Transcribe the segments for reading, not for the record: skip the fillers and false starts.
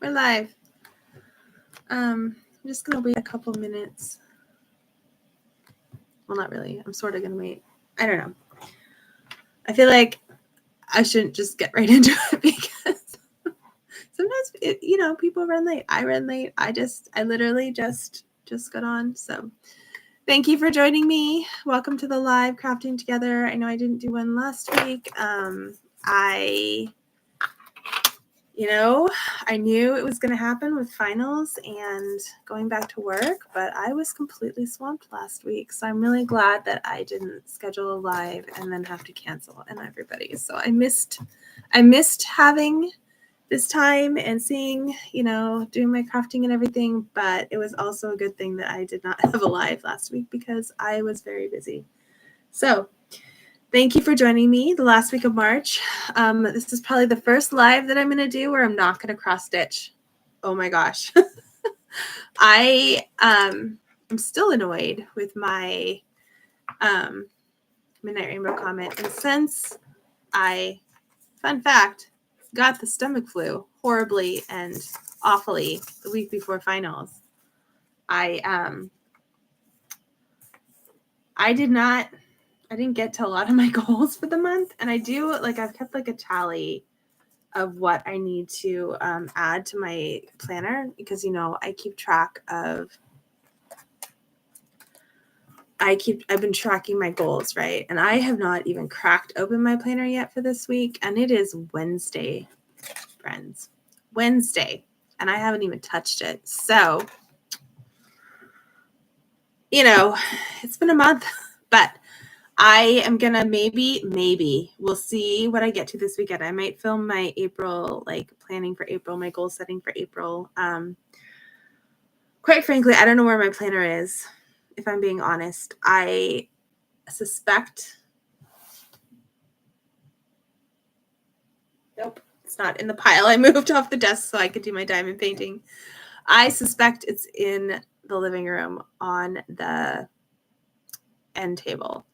We're live. I'm just gonna wait a couple minutes. Well, not really. I'm sort of gonna wait. I don't know. I feel like I shouldn't just get right into it because sometimes people run late. I run late. I literally just got on. So thank you for joining me. Welcome to the live crafting together. I know I didn't do one last week. I knew it was going to happen with finals and going back to work, but I was completely swamped last week. So I'm really glad that I didn't schedule a live and then have to cancel on everybody. So I missed having this time and seeing, doing my crafting and everything, but it was also a good thing that I did not have a live last week because I was very busy. So thank you for joining me the last week of March. This is probably the first live that I'm going to do where I'm not going to cross stitch. Oh my gosh. I'm still annoyed with my Midnight Rainbow comment. And since I, fun fact, got the stomach flu horribly and awfully the week before finals, I didn't get to a lot of my goals for the month. And I've kept a tally of what I need to add to my planner because, I keep track of, I've been tracking my goals, right? And I have not even cracked open my planner yet for this week. And it is Wednesday, friends. Wednesday. And I haven't even touched it. So, it's been a month, but I am going to maybe we'll see what I get to this weekend. I might film my April, planning for April, my goal setting for April. Quite frankly, I don't know where my planner is, if I'm being honest. I suspect. Nope, it's not in the pile. I moved off the desk so I could do my diamond painting. I suspect it's in the living room on the end table.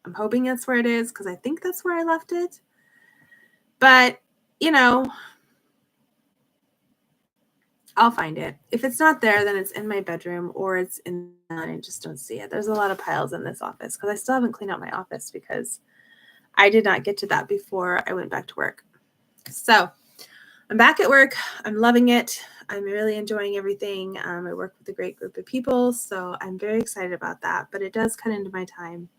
I'm hoping that's where it is because I think that's where I left it. But, I'll find it. If it's not there, then it's in my bedroom or it's in I just don't see it. There's a lot of piles in this office because I still haven't cleaned out my office because I did not get to that before I went back to work. So I'm back at work. I'm loving it. I'm really enjoying everything. I work with a great group of people, so I'm very excited about that. But it does cut into my time.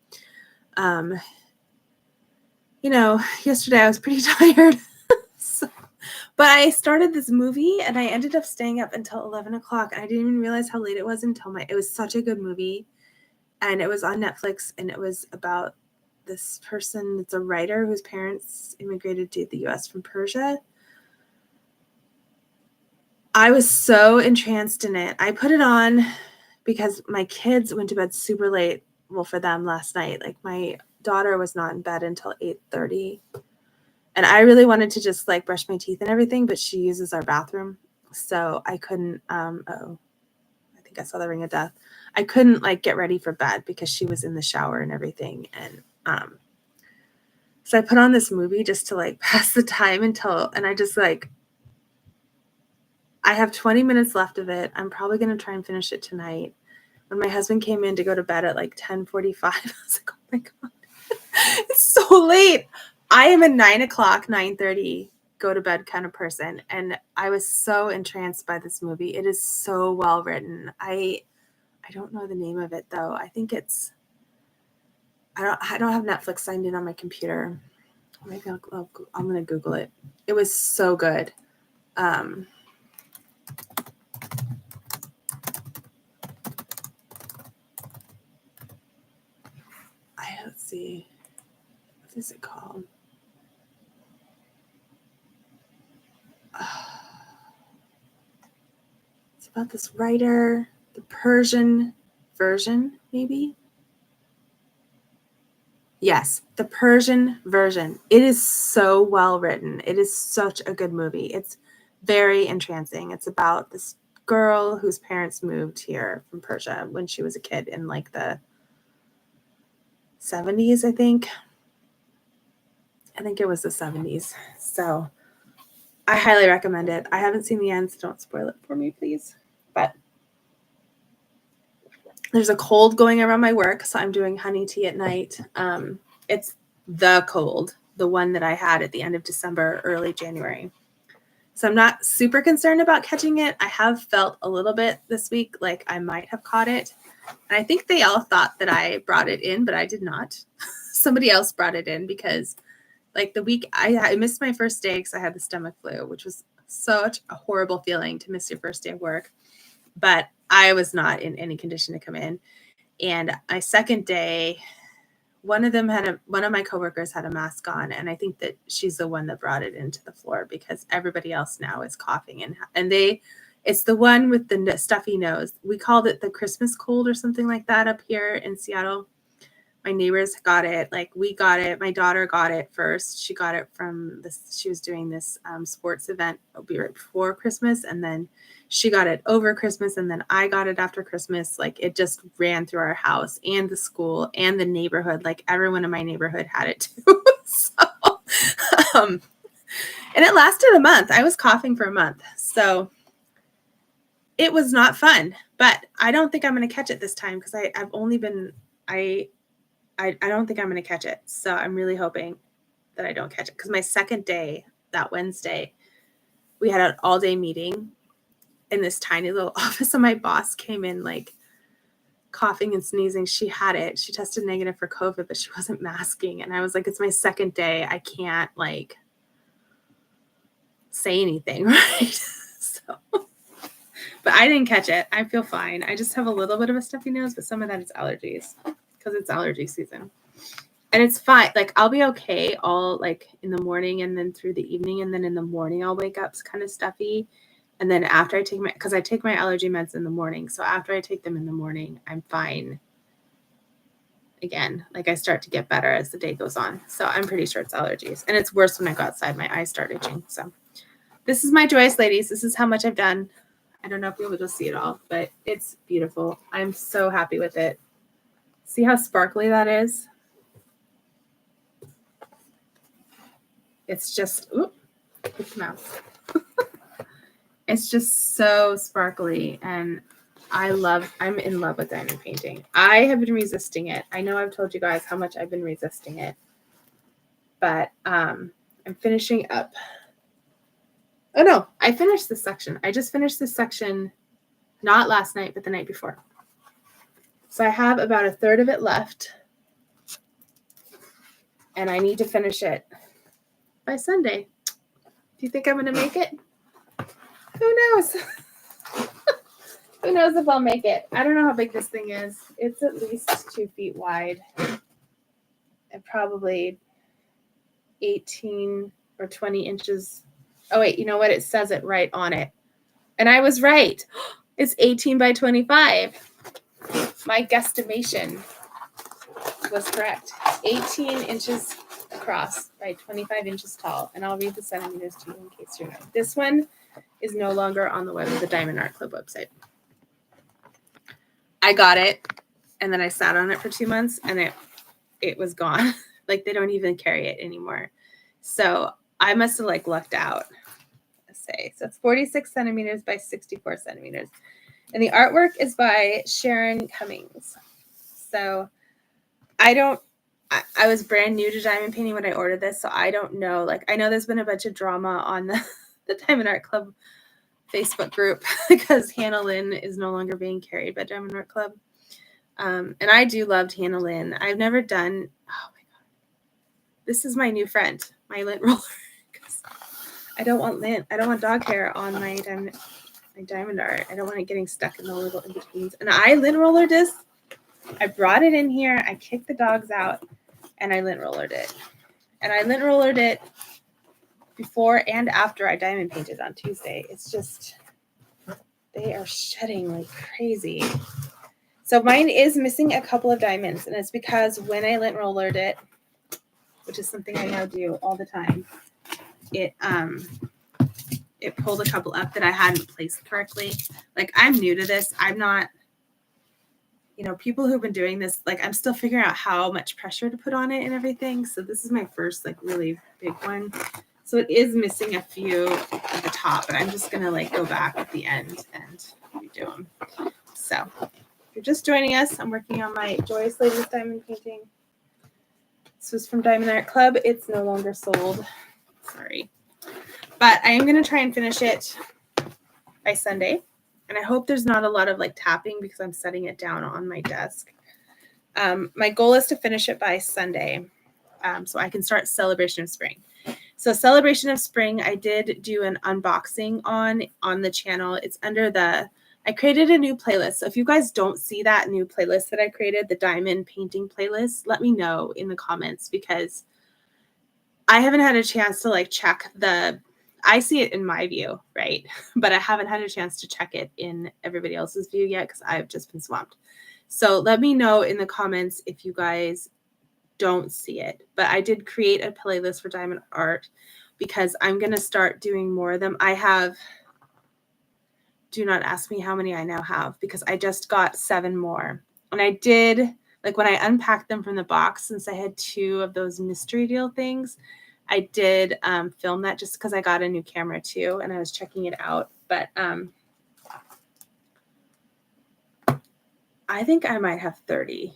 Yesterday I was pretty tired. But I started this movie and I ended up staying up until 11 o'clock. And I didn't even realize how late it was until it was such a good movie. And it was on Netflix and it was about this person that's a writer whose parents immigrated to the US from Persia. I was so entranced in it. I put it on because my kids went to bed super late. Well, for them last night. My daughter was not in bed until 8:30. And I really wanted to just brush my teeth and everything, but she uses our bathroom. So I couldn't, I think I saw the ring of death. I couldn't get ready for bed because she was in the shower and everything. And so I put on this movie just to pass the time and I just I have 20 minutes left of it. I'm probably going to try and finish it tonight. When my husband came in to go to bed at 10:45, I was like, oh my God, it's so late. I am a 9 o'clock, 9:30 go to bed kind of person. And I was so entranced by this movie. It is so well written. I don't know the name of it though. I think it's, I don't have Netflix signed in on my computer. Maybe I'm going to Google it. It was so good. Let's see. What is it called? It's about this writer, the Persian version, maybe? Yes, the Persian version. It is so well written. It is such a good movie. It's very entrancing. It's about this girl whose parents moved here from Persia when she was a kid in the 70s, I think. I think it was the 70s. So I highly recommend it. I haven't seen the end, so don't spoil it for me, please. But there's a cold going around my work, so I'm doing honey tea at night. It's the cold, the one that I had at the end of December, early January. So I'm not super concerned about catching it. I have felt a little bit this week like I might have caught it. And I think they all thought that I brought it in, but I did not. Somebody else brought it in because like the week I missed my first day because I had the stomach flu, which was such a horrible feeling to miss your first day of work. But I was not in any condition to come in. And my second day, one of my coworkers had a mask on, and I think that she's the one that brought it into the floor because everybody else now is coughing and it's the one with the stuffy nose. We called it the Christmas cold or something like that up here in Seattle. My neighbors got it. Like we got it. My daughter got it first. She got it from this. She was doing this sports event. It'll be right before Christmas, and then she got it over Christmas, and then I got it after Christmas. Like it just ran through our house and the school and the neighborhood. Like everyone in my neighborhood had it too. So, and it lasted a month. I was coughing for a month, so it was not fun. But I don't think I'm going to catch it this time because I've only been I don't think I'm going to catch it. So I'm really hoping that I don't catch it because my second day, that Wednesday, we had an all-day meeting in this tiny little office, and my boss came in like coughing and sneezing. She had it. She tested negative for COVID, but she wasn't masking. And I was like, it's my second day. I can't like say anything, right? So, but I didn't catch it. I feel fine. I just have a little bit of a stuffy nose, but some of that is allergies because it's allergy season. And it's fine. Like I'll be okay all like in the morning and then through the evening. And then in the morning I'll wake up kind of stuffy. And then after I take because I take my allergy meds in the morning. So after I take them in the morning, I'm fine. Again, like I start to get better as the day goes on. So I'm pretty sure it's allergies. And it's worse when I go outside. My eyes start itching. So this is my Joyous Ladies. This is how much I've done. I don't know if you'll be able to see it all, but it's beautiful. I'm so happy with it. See how sparkly that is? It's just, it's just so sparkly, and I'm in love with diamond painting. I have been resisting it. I know I've told you guys how much I've been resisting it, but I'm finishing up. Oh no, I finished this section. I just finished this section, not last night, but the night before. So I have about a third of it left, and I need to finish it by Sunday. Do you think I'm going to make it? Who knows? Who knows if I'll make it? I don't know how big this thing is. It's at least 2 feet wide and probably 18 or 20 inches. Oh, wait, you know what? It says it right on it. And I was right. It's 18 by 25. My guesstimation was correct. 18 inches across by 25 inches tall. And I'll read the centimeters to you in case you're not. This one is no longer on the web of the Diamond Art Club website. I got it, and then I sat on it for 2 months, and it was gone. Like they don't even carry it anymore. So I must have like lucked out. Let's say so. It's 46 centimeters by 64 centimeters, and the artwork is by Sharon Cummings. So I was brand new to diamond painting when I ordered this, so I don't know. Like I know there's been a bunch of drama on the Diamond Art Club Facebook group because Hannah Lynn is no longer being carried by Diamond Art Club. And I do love Hannah Lynn. I've never done, oh my God. This is my new friend, my lint roller. I don't want lint. I don't want dog hair on my diamond art. I don't want it getting stuck in the little in-betweens. And I lint rollered this. I brought it in here. I kicked the dogs out and I lint rollered it. And I lint rollered it before and after I diamond painted on Tuesday. It's just, they are shedding like crazy. So mine is missing a couple of diamonds, and it's because when I lint rollered it, which is something I now do all the time, it pulled a couple up that I hadn't placed correctly. Like I'm new to this. I'm not, people who've been doing this, like I'm still figuring out how much pressure to put on it and everything. So this is my first like really big one. So it is missing a few at the top, but I'm just going to like go back at the end and redo them. So if you're just joining us, I'm working on my Joyous Ladies diamond painting. This was from Diamond Art Club. It's no longer sold. Sorry. But I am going to try and finish it by Sunday. And I hope there's not a lot of like tapping because I'm setting it down on my desk. My goal is to finish it by Sunday so I can start Celebration of Spring. So Celebration of Spring, I did do an unboxing on the channel. It's under I created a new playlist. So if you guys don't see that new playlist that I created, the diamond painting playlist, let me know in the comments because I haven't had a chance to like check I see it in my view, right? But I haven't had a chance to check it in everybody else's view yet because I've just been swamped. So let me know in the comments if you guys don't see it. But I did create a playlist for diamond art because I'm going to start doing more of them. Do not ask me how many I now have because I just got 7 more. And I did, like when I unpacked them from the box, since I had 2 of those mystery deal things, I did film that just because I got a new camera too and I was checking it out. But I think I might have 30.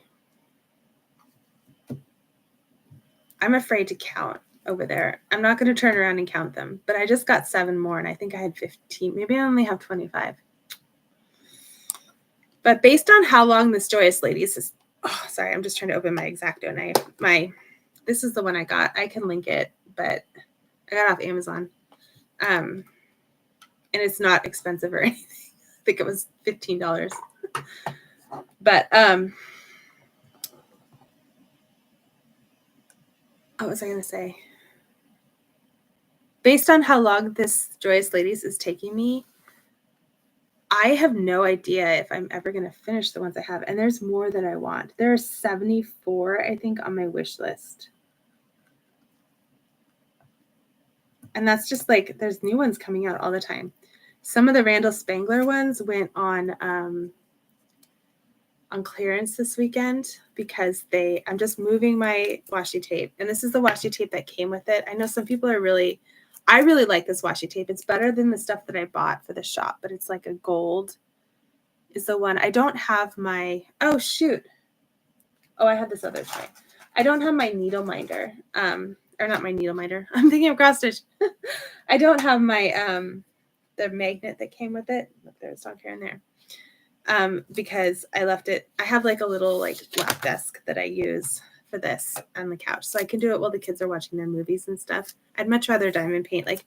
I'm afraid to count over there. I'm not going to turn around and count them, but I just got 7 more and I think I had 15. Maybe I only have 25. But based on how long this Joyous Ladies is, oh, sorry, I'm just trying to open my X-Acto knife. This is the one I got. I can link it, but I got it off Amazon. And it's not expensive or anything. I think it was $15. But what was I going to say? Based on how long this Joyous Ladies is taking me, I have no idea if I'm ever going to finish the ones I have. And there's more that I want. There are 74, I think, on my wish list. And that's just like, there's new ones coming out all the time. Some of the Randall Spangler ones went on clearance this weekend because I'm just moving my washi tape. And this is the washi tape that came with it. I know some people I really like this washi tape. It's better than the stuff that I bought for the shop, but it's like a gold is the one. I don't have my, oh shoot. Oh, I had this other toy. I don't have my needle minder. Or not my needle minder. I'm thinking of cross stitch. I don't have my the magnet that came with it. Look, there's dog hair in there. Because I left it. I have like a little like lap desk that I use for this on the couch, so I can do it while the kids are watching their movies and stuff. I'd much rather diamond paint. Like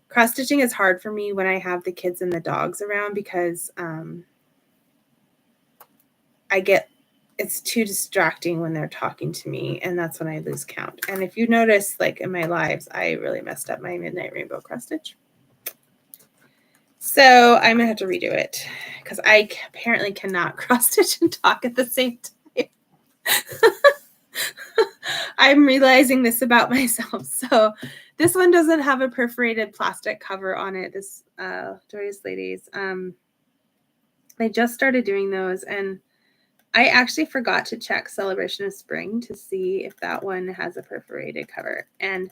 cross stitching is hard for me when I have the kids and the dogs around because it's too distracting when they're talking to me, and that's when I lose count. And if you notice, like in my lives, I really messed up my Midnight Rainbow cross stitch. So I'm gonna have to redo it because I apparently cannot cross stitch and talk at the same time. I'm realizing this about myself. So this one doesn't have a perforated plastic cover on it. This Joyous Ladies. They just started doing those, and I actually forgot to check Celebration of Spring to see if that one has a perforated cover. And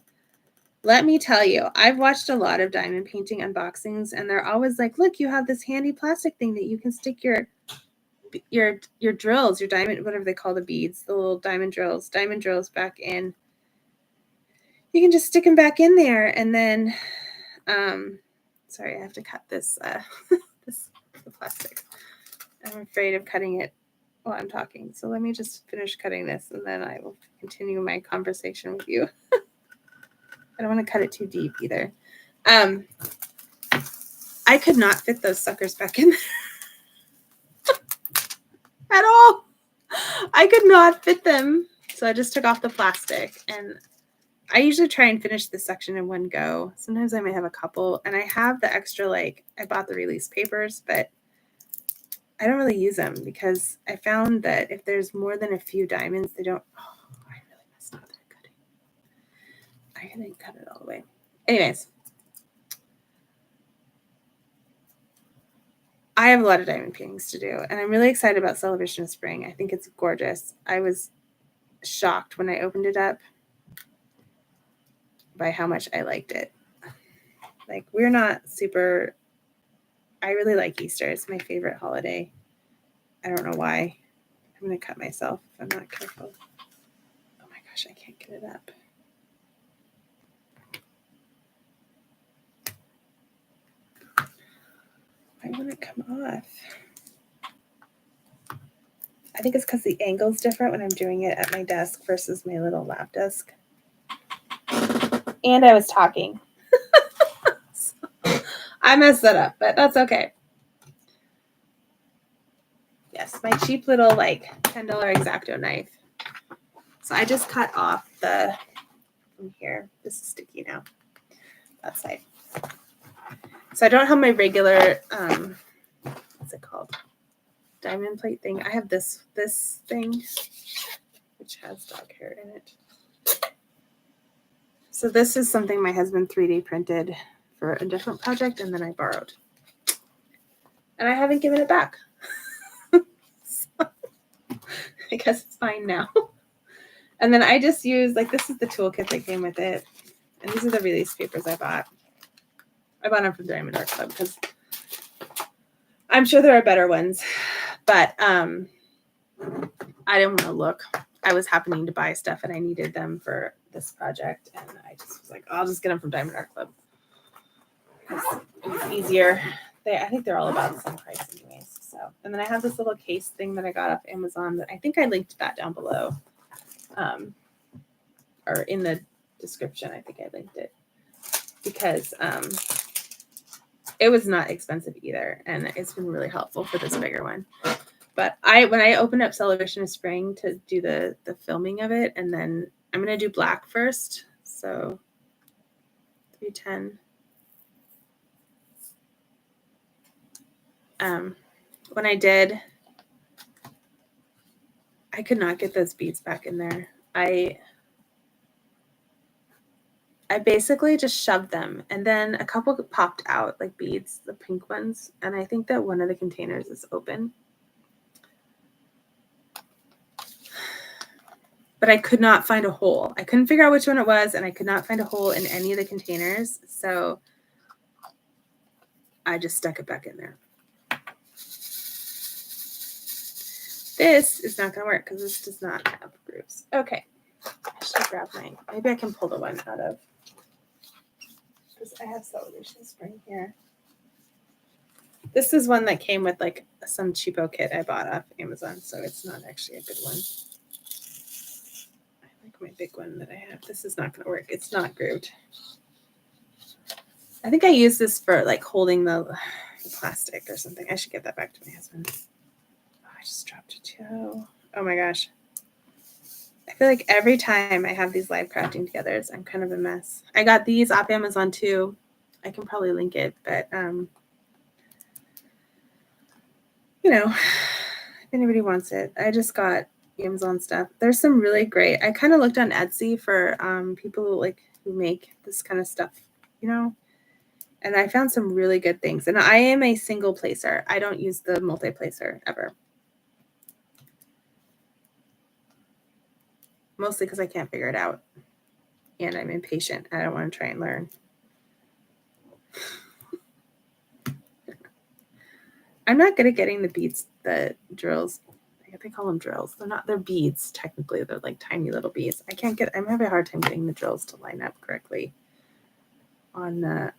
let me tell you, I've watched a lot of diamond painting unboxings, and they're always like, look, you have this handy plastic thing that you can stick your drills, your diamond, whatever they call the beads, the little diamond drills back in. You can just stick them back in there. And then, sorry, I have to cut this, the plastic. I'm afraid of cutting it while I'm talking. So let me just finish cutting this, and then I will continue my conversation with you. I don't want to cut it too deep either. I could not fit those suckers back in there at all. I could not fit them. So I just took off the plastic, and I usually try and finish this section in one go. Sometimes I might have a couple, and I have the extra, like, I bought the release papers, but I don't really use them because I found that if there's more than a few diamonds, they don't, I really messed up that cutting. I didn't cut it all the way. Anyways, I have a lot of diamond paintings to do, and I'm really excited about Celebration of Spring. I think it's gorgeous. I was shocked when I opened it up by how much I liked it. Like, we're not super, I really like Easter. It's my favorite holiday. I don't know why. I'm going to cut myself if I'm not careful. Oh my gosh, I can't get it up. Why won't it come off? I think it's because the angle's different when I'm doing it at my desk versus my little lap desk. And I was talking. So, I messed that up, but that's okay. Yes, my cheap little like $10 X-Acto knife. So I just cut off the from here. This is sticky now. That side. So I don't have my regular what's it called? Diamond plate thing. I have this thing which has dog hair in it. So this is something my husband 3D printed for a different project and then I borrowed. And I haven't given it back. So, I guess it's fine now. And then I just use, like, this is the toolkit that came with it. And these are the release papers I bought. I bought them from Diamond Art Club because I'm sure there are better ones. But I didn't want to look. I was happening to buy stuff and I needed them for this project. And I just was like, I'll just get them from Diamond Art Club. It's easier. I think they're all about the same price anyways. So, and then I have this little case thing that I got off Amazon that I think I linked that down below. Or in the description, I think I linked it. Because it was not expensive either. And it's been really helpful for this bigger one. But when I opened up Celebration of Spring to do the filming of it, and then I'm going to do black first. So 310. When I did, I could not get those beads back in there. I basically just shoved them, and then a couple popped out, like beads, the pink ones, and I think that one of the containers is open. But I could not find a hole. I couldn't figure out which one it was, and I could not find a hole in any of the containers, so I just stuck it back in there. This is not going to work because this does not have grooves. Okay. I should grab mine. Maybe I can pull the one out of, because I have Celebration Spring here. This is one that came with like some cheapo kit I bought off Amazon, so it's not actually a good one. I like my big one that I have. This is not going to work. It's not grooved. I think I use this for like holding the plastic or something. I should get that back to my husband. I just dropped it too. Oh my gosh. I feel like every time I have these live crafting togethers, I'm kind of a mess. I got these off Amazon too. I can probably link it, but you know, if anybody wants it, I just got Amazon stuff. There's some really great. I kind of looked on Etsy for people who make this kind of stuff, you know. And I found some really good things. And I am a single placer. I don't use the multi-placer ever. Mostly because I can't figure it out. And I'm impatient. I don't want to try and learn. I'm not good at getting the beads, the drills. They call them drills. They're beads, technically. They're like tiny little beads. I'm having a hard time getting the drills to line up correctly on the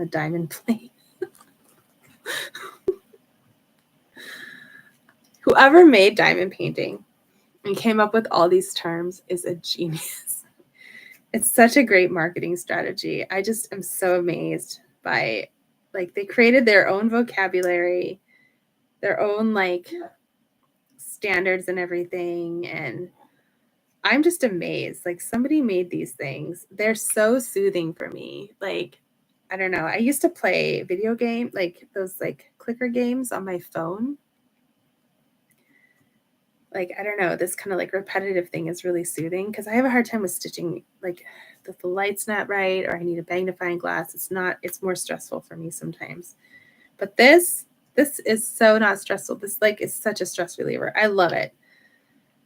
diamond plate. Whoever made diamond painting and came up with all these terms is a genius. It's such a great marketing strategy. I just am so amazed by, like, they created their own vocabulary, their own, like, standards and everything. And I'm just amazed. Like, somebody made these things. They're so soothing for me. Like, I don't know. I used to play video game, like those like clicker games on my phone. Like, I don't know, this kind of like repetitive thing is really soothing because I have a hard time with stitching, like if the light's not right or I need a magnifying glass. It's more stressful for me sometimes. But this is so not stressful. This like is such a stress reliever. I love it.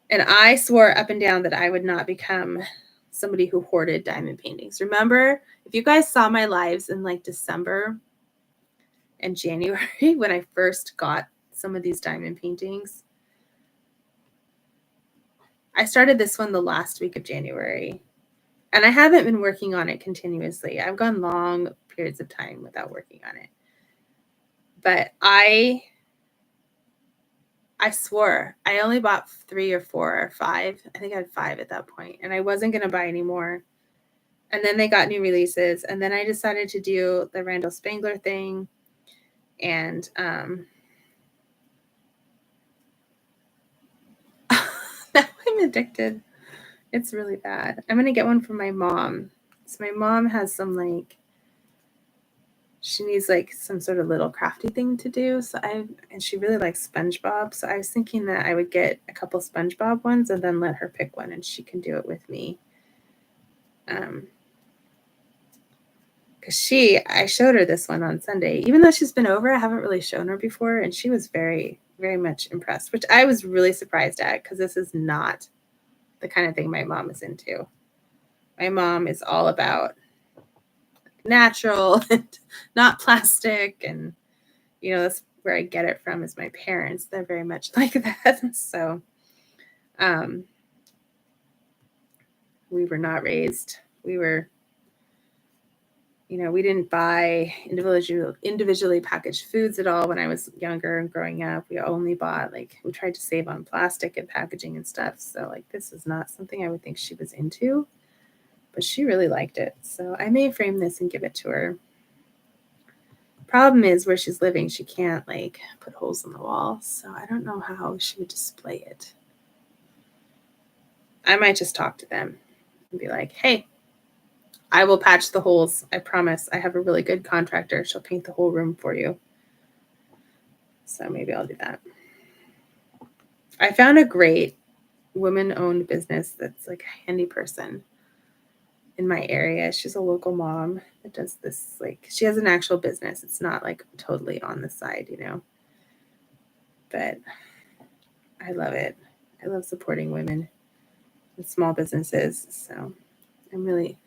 And I swore up and down that I would not become somebody who hoarded diamond paintings. Remember, if you guys saw my lives in like December and January when I first got some of these diamond paintings, I started this one the last week of January, and I haven't been working on it continuously. I've gone long periods of time without working on it. But I swore I only bought 3 or 4 or 5. I think I had 5 at that point, and I wasn't going to buy any more. And then they got new releases, and then I decided to do the Randall Spangler thing. And now I'm addicted. It's really bad. I'm going to get one from my mom. So my mom has some like, she needs like some sort of little crafty thing to do. And she really likes SpongeBob. So I was thinking that I would get a couple SpongeBob ones and then let her pick one and she can do it with me. Because I showed her this one on Sunday. Even though she's been over, I haven't really shown her before. And she was very, very much impressed, which I was really surprised at because this is not the kind of thing my mom is into. My mom is all about natural and not plastic. And, that's where I get it from is my parents. They're very much like that. So we were not raised. We were, we didn't buy individually packaged foods at all when I was younger and growing up. We only bought, we tried to save on plastic and packaging and stuff. So, this is not something I would think she was into, but she really liked it. So I may frame this and give it to her. Problem is, where she's living, she can't, put holes in the wall. So I don't know how she would display it. I might just talk to them and be like, hey, I will patch the holes. I promise. I have a really good contractor. She'll paint the whole room for you. So maybe I'll do that. I found a great woman-owned business that's a handy person in my area. She's a local mom that does this. She has an actual business. It's not totally on the side, But I love it. I love supporting women and small businesses. So I'm really...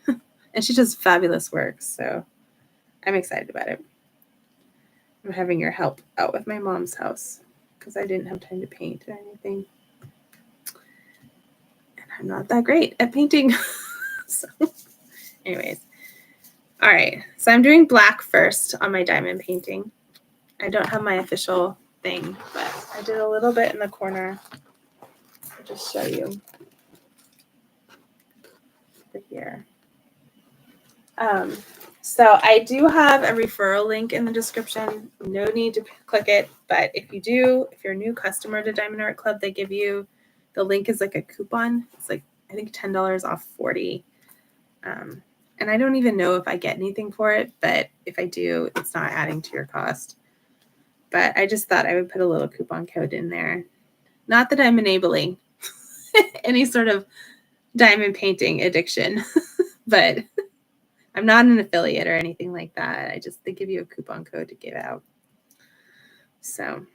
And she does fabulous work, so I'm excited about it. I'm having her help out with my mom's house because I didn't have time to paint or anything. And I'm not that great at painting. So, anyways. All right. So I'm doing black first on my diamond painting. I don't have my official thing, but I did a little bit in the corner. I'll just show you. Over here. So I do have a referral link in the description. No need to click it, but if you're a new customer to Diamond Art Club, they give you, the link is a coupon. It's I think $10 off 40. And I don't even know if I get anything for it, but if I do, it's not adding to your cost. But I just thought I would put a little coupon code in there. Not that I'm enabling any sort of diamond painting addiction, but I'm not an affiliate or anything like that. They give you a coupon code to give out. So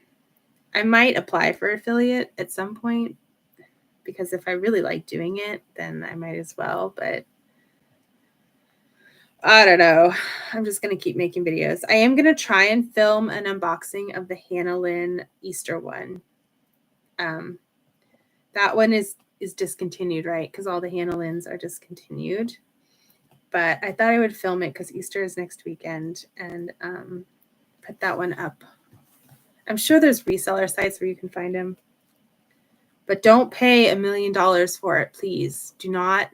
I might apply for affiliate at some point because if I really like doing it, then I might as well. But I don't know. I'm just going to keep making videos. I am going to try and film an unboxing of the Hannah Lynn Easter one. That one is discontinued, right? Because all the Hannah Lynns are discontinued. But I thought I would film it because Easter is next weekend and put that one up. I'm sure there's reseller sites where you can find them. But don't pay $1 million for it, please. Do not.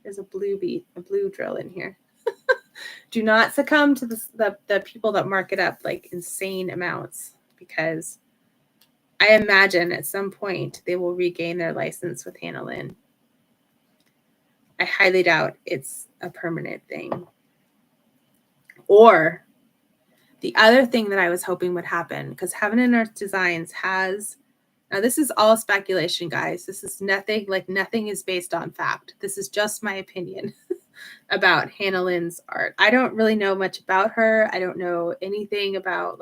There's a blue drill in here. Do not succumb to the people that mark it up insane amounts, because I imagine at some point they will regain their license with Hannah Lynn. I highly doubt it's a permanent thing. Or the other thing that I was hoping would happen, because Heaven and Earth Designs has, now this is all speculation, guys. This is nothing, nothing is based on fact. This is just my opinion about Hannah Lynn's art. I don't really know much about her. I don't know anything about,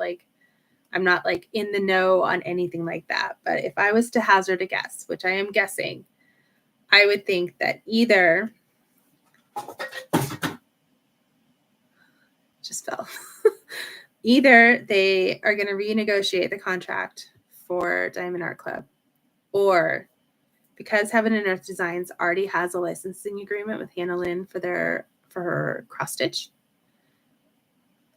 I'm not in the know on anything like that. But if I was to hazard a guess, which I am guessing, I would think that either just fell. Either they are going to renegotiate the contract for Diamond Art Club, or because Heaven and Earth Designs already has a licensing agreement with Hannah Lynn for her cross stitch,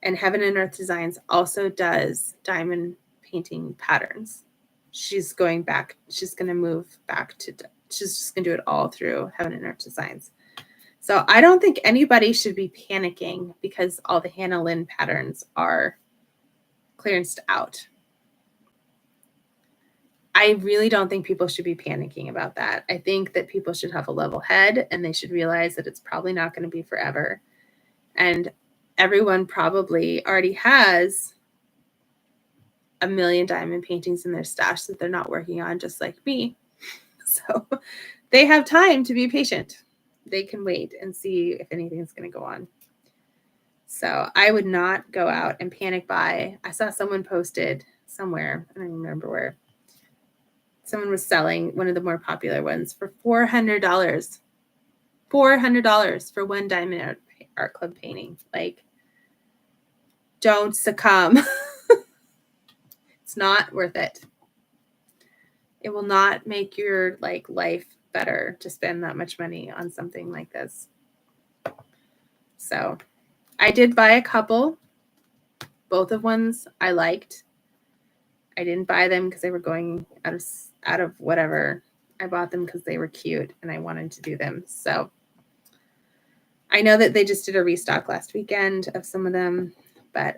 and Heaven and Earth Designs also does diamond painting patterns, she's going to move back to, she's just going to do it all through Heaven and Earth Designs. So I don't think anybody should be panicking because all the Hannah Lynn patterns are clearanced out. I really don't think people should be panicking about that. I think that people should have a level head and they should realize that it's probably not going to be forever. And everyone probably already has a million diamond paintings in their stash that they're not working on, just like me. So they have time to be patient. They can wait and see if anything's going to go on. So I would not go out and panic buy. I saw someone posted somewhere, I don't remember where. Someone was selling one of the more popular ones for $400. $400 for one Diamond Art Club painting. Like, don't succumb. It's not worth it. It will not make your life better to spend that much money on something like this. So I did buy a couple. Both of ones I liked. I didn't buy them because they were going out of whatever. I bought them because they were cute and I wanted to do them. So I know that they just did a restock last weekend of some of them, but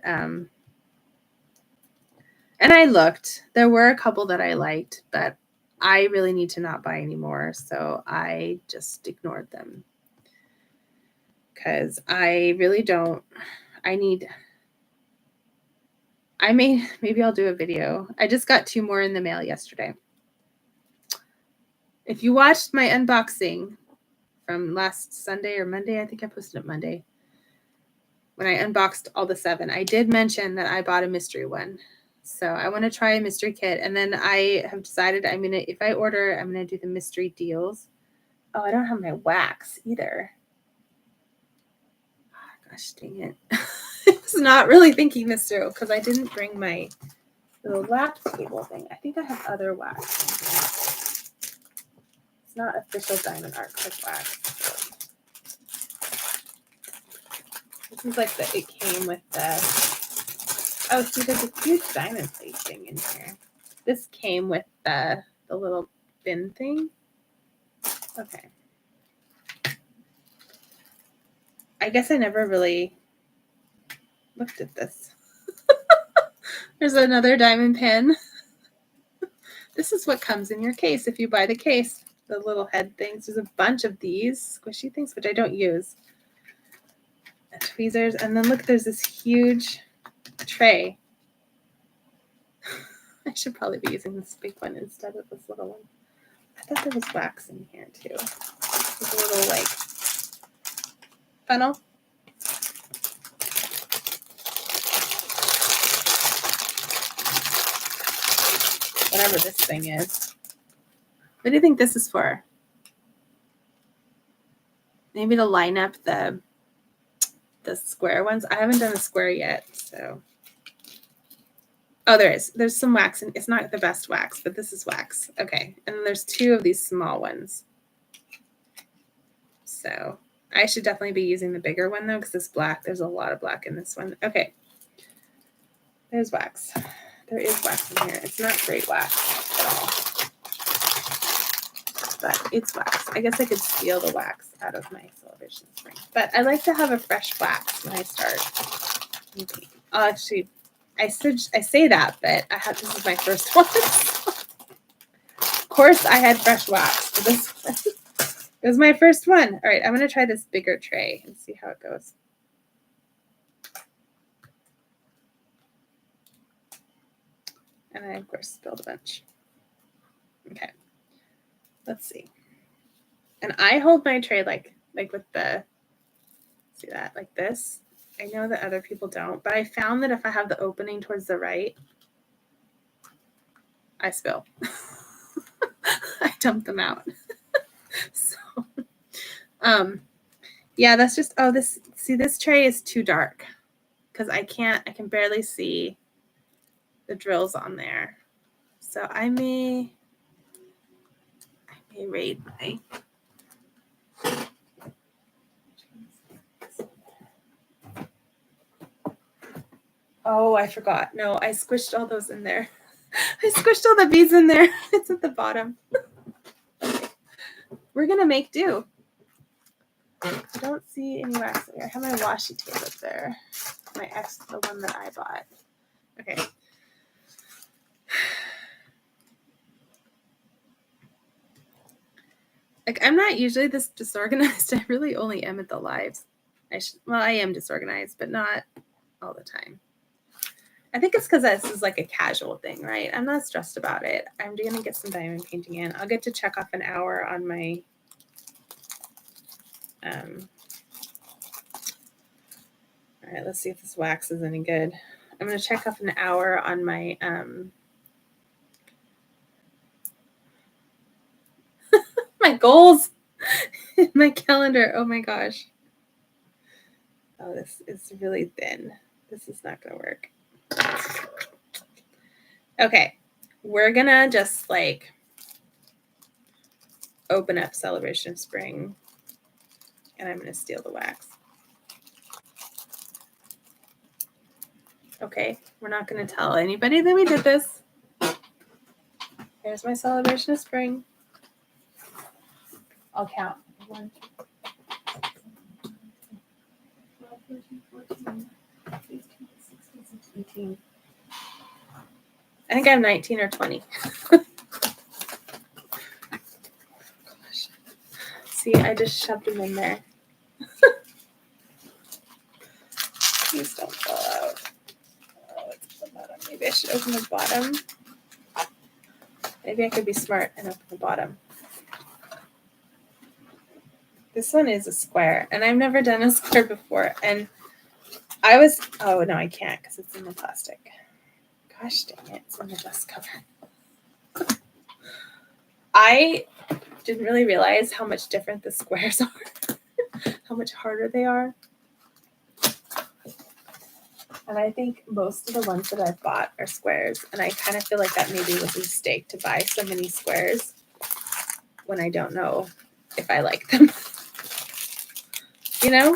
and I looked. There were a couple that I liked, but I really need to not buy anymore. So I just ignored them because I really don't. Maybe I'll do a video. I just got 2 more in the mail yesterday. If you watched my unboxing from last Sunday or Monday, I think I posted it Monday, when I unboxed all the 7, I did mention that I bought a mystery one. So I want to try a mystery kit. And then I have decided if I order, I'm going to do the mystery deals. Oh, I don't have my wax either. Oh, gosh, dang it. I was not really thinking this through because I didn't bring my little lap table thing. I think I have other wax. It's not official Diamond Art Club wax. This is it came with the, oh, see, there's a huge diamond plate thing in here. This came with the little bin thing. Okay. I guess I never really looked at this. There's another diamond pin. This is what comes in your case if you buy the case. The little head things. There's a bunch of these squishy things, which I don't use. Tweezers. And then look, there's this huge tray. I should probably be using this big one instead of this little one. I thought there was wax in here too. There's a little funnel. Whatever this thing is. What do you think this is for? Maybe to line up the square ones. I haven't done a square yet, so. Oh, there's some wax, and it's not the best wax, but this is wax. Okay, and then there's 2 of these small ones. So I should definitely be using the bigger one though, because this black, there's a lot of black in this one. Okay, there's wax. There is wax in here. It's not great wax at all, but it's wax. I guess I could steal the wax out of my Celebration Spring, but I like to have a fresh wax when I start. Actually, I say that, but this is my first one. Of course, I had fresh wax for this one. It was my first one. All right, I'm going to try this bigger tray and see how it goes. And I, of course, spilled a bunch. Okay, let's see. And I hold my tray like with the, see that, like this. I know that other people don't, but I found that if I have the opening towards the right, I spill. I dump them out. So, yeah, that's just, this tray is too dark because I can barely see the drills on there. So I may raid my. Oh, I forgot. No, I squished all those in there. I squished all the beads in there. It's at the bottom. Okay. We're going to make do. I don't see any wax there. I have my washi tape up there. The one that I bought. Okay. Like, I'm not usually this disorganized. I really only am at the lives. I am disorganized, but not all the time. I think it's because this is like a casual thing, right? I'm not stressed about it. I'm going to get some diamond painting in. I'll get to check off an hour on my all right, let's see if this wax is any good. I'm going to check off an hour on my my goals in my calendar. Oh my gosh. Oh, this is really thin. This is not going to work. Okay, we're going to just like open up Celebration of Spring, and I'm going to steal the wax. Okay, we're not going to tell anybody that we did this. Here's my Celebration of Spring. I'll count. 1, 2, 12, 13, 14, 15, 16, 17, 18. I think I'm 19 or 20. Gosh. See, I just shoved them in there. Please don't fall out. Oh, it's the bottom. Maybe I should open the bottom. Maybe I could be smart and open the bottom. This one is a square, and I've never done a square before. And oh no, I can't because it's in the plastic. Gosh dang it, it's in the dust cover. I didn't really realize how much different the squares are, how much harder they are. And I think most of the ones that I've bought are squares. And I kind of feel like that maybe was a mistake to buy so many squares when I don't know if I like them. You know?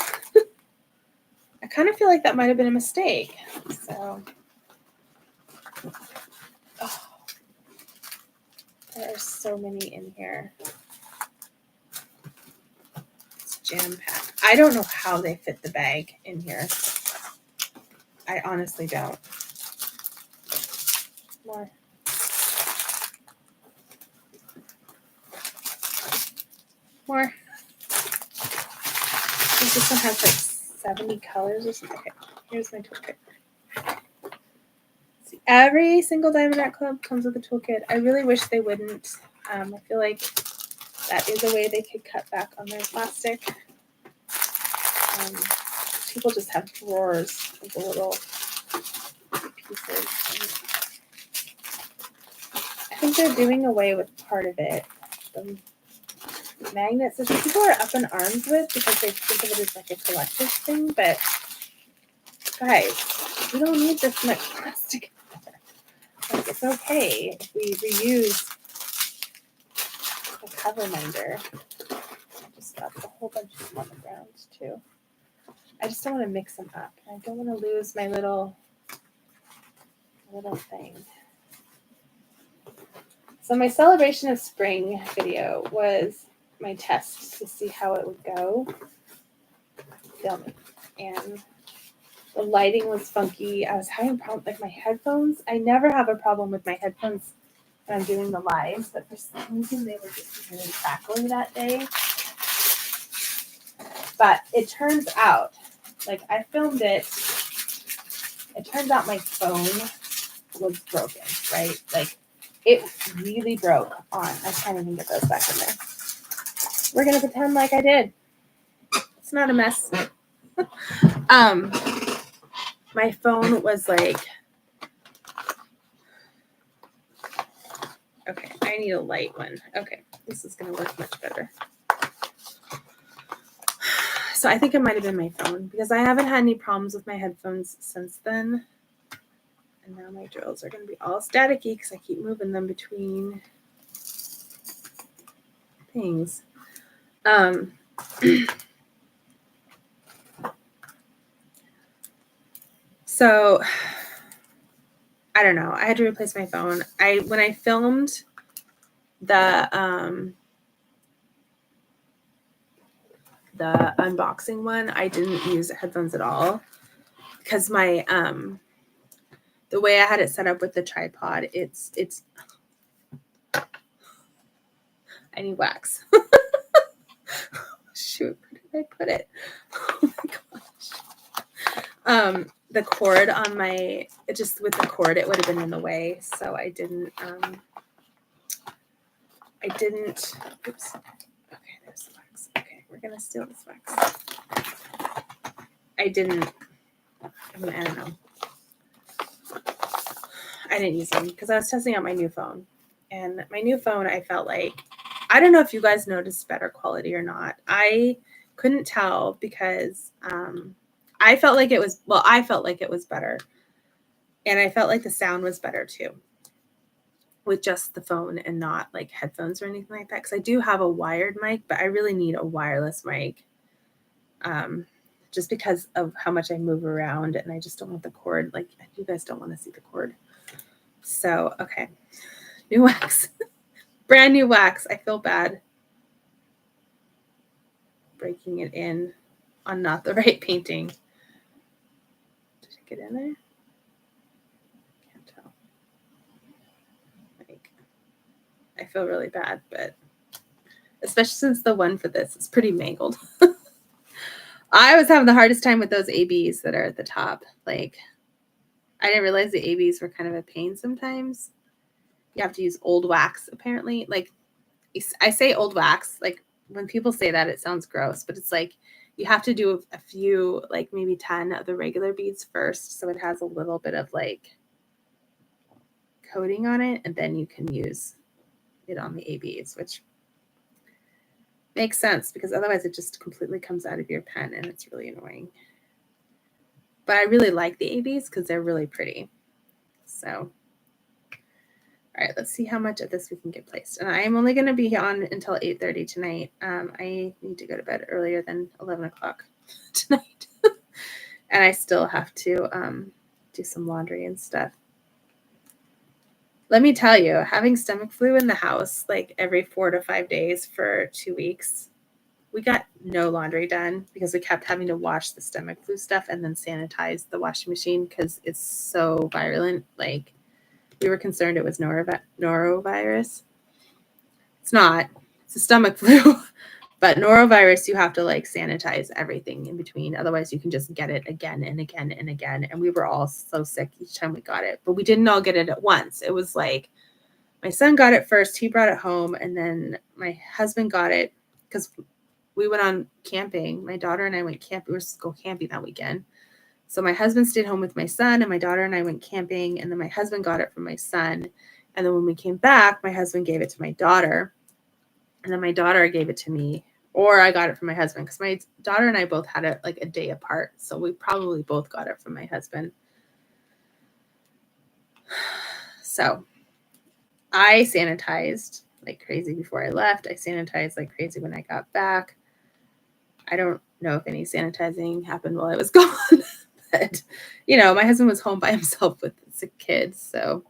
I kind of feel like that might have been a mistake. So, oh, there are so many in here. It's jam-packed. I don't know how they fit the bag in here. I honestly don't. More. More. I think this one has like 70 colors or something. Okay, here's my toolkit. See, every single Diamond Art Club comes with a toolkit. I really wish they wouldn't. I feel like that is a way they could cut back on their plastic. People just have drawers with the little pieces. I think they're doing away with part of it. The magnets, which people are up in arms with because they think of it as like a collector's thing, but guys, we don't need this much plastic. Like, it's okay if we reuse the cover minder. I just got a whole bunch of them on the ground too. I just don't want to mix them up. I don't want to lose my little thing. So my Celebration of Spring video was my test to see how it would go filming. And the lighting was funky. I was having a problem with my headphones. I never have a problem with my headphones when I'm doing the lives, but for some reason they were just really crackly that day. But it turns out, like, I filmed it. It turns out my phone was broken, right? Like, it really broke on. I can't even get those back in there. We're going to pretend like I did. It's not a mess. My phone was like, okay, I need a light one. Okay, this is going to work much better. So I think it might have been my phone because I haven't had any problems with my headphones since then. And now my drills are going to be all staticky because I keep moving them between things. So I don't know. I had to replace my phone. When I filmed the unboxing one, I didn't use headphones at all because my the way I had it set up with the tripod, it's I need wax. Shoot, where did I put it? Oh my gosh. The cord on my just with the cord, it would have been in the way, so I didn't. Oops. Okay, there's the wax. Okay, we're gonna steal this wax. I don't know. I didn't use them because I was testing out my new phone. And my new phone, I felt like, I don't know if you guys noticed better quality or not. I couldn't tell because I felt like it was better. And I felt like the sound was better too with just the phone and not like headphones or anything like that. Because I do have a wired mic, but I really need a wireless mic. Just because of how much I move around and I just don't want the cord. Like, you guys don't want to see the cord. So, okay. New wax. Brand new wax. I feel bad breaking it in on not the right painting. Did it get in there? Can't tell. Like, I feel really bad, but especially since the one for this is pretty mangled. I was having the hardest time with those ABs that are at the top. Like, I didn't realize the ABs were kind of a pain sometimes. You have to use old wax, apparently. Like, I say old wax, like when people say that, it sounds gross, but it's like you have to do a few, like maybe 10 of the regular beads first. So it has a little bit of like coating on it, and then you can use it on the ABs, which makes sense because otherwise it just completely comes out of your pen and it's really annoying. But I really like the ABs because they're really pretty. So all right, let's see how much of this we can get placed. And I am only going to be on until 8:30 tonight. I need to go to bed earlier than 11 o'clock tonight. And I still have to do some laundry and stuff. Let me tell you, having stomach flu in the house like every 4 to 5 days for 2 weeks, we got no laundry done because we kept having to wash the stomach flu stuff and then sanitize the washing machine because it's so virulent. Like, we were concerned it was norovirus. It's not. It's a stomach flu. But norovirus, you have to like sanitize everything in between. Otherwise, you can just get it again and again and again. And we were all so sick each time we got it. But we didn't all get it at once. It was like my son got it first. He brought it home. And then my husband got it because we went on camping. My daughter and I went camping. We were supposed to go camping that weekend. So my husband stayed home with my son, and my daughter and I went camping. And then my husband got it from my son. And then when we came back, my husband gave it to my daughter. And then my daughter gave it to me, or I got it from my husband because my daughter and I both had it like a day apart. So we probably both got it from my husband. So I sanitized like crazy before I left. I sanitized like crazy when I got back. I don't know if any sanitizing happened while I was gone. But, you know, my husband was home by himself with sick kids. So,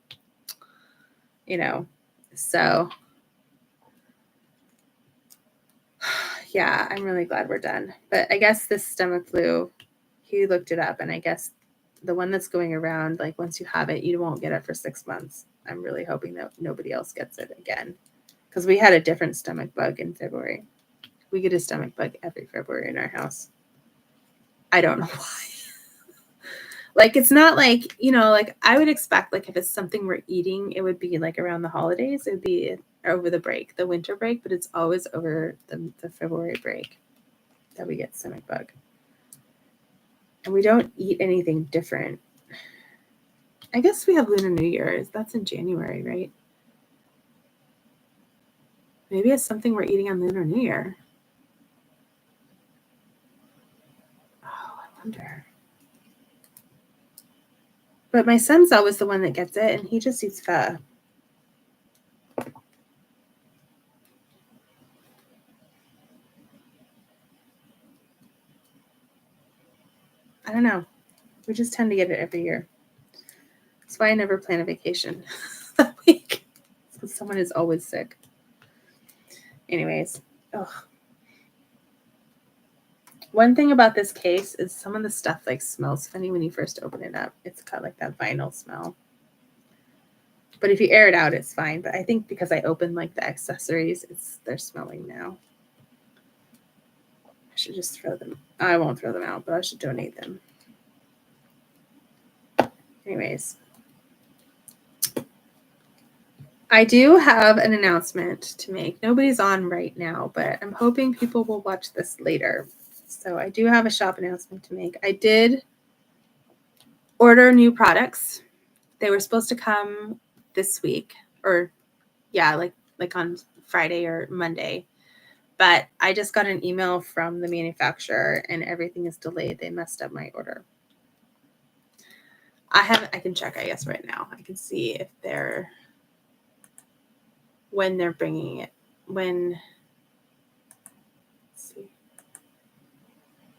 you know, so yeah, I'm really glad we're done. But I guess this stomach flu, he looked it up, and I guess the one that's going around, like once you have it, you won't get it for 6 months. I'm really hoping that nobody else gets it again because we had a different stomach bug in February. We get a stomach bug every February in our house. I don't know why. Like, it's not like, you know, like I would expect like if it's something we're eating, it would be like around the holidays. It would be over the break, the winter break, but it's always over the February break that we get stomach bug. And we don't eat anything different. I guess we have Lunar New Year. That's in January, right? Maybe it's something we're eating on Lunar New Year. wonder. But my son's always the one that gets it, and he just eats pho. I don't know. We just tend to get it every year. That's why I never plan a vacation that week. Because someone is always sick. Anyways, ugh. One thing about this case is some of the stuff like smells funny when you first open it up. It's got like that vinyl smell. But if you air it out, it's fine. But I think because I opened like the accessories, they're smelling now. I should just throw them. I won't throw them out, but I should donate them. Anyways. I do have an announcement to make. Nobody's on right now, but I'm hoping people will watch this later. So I do have a shop announcement to make. I did order new products. They were supposed to come this week, or yeah, like on Friday or Monday. But I just got an email from the manufacturer and everything is delayed. They messed up my order. I can check, I guess, right now. I can see if when they're bringing it. Let's see.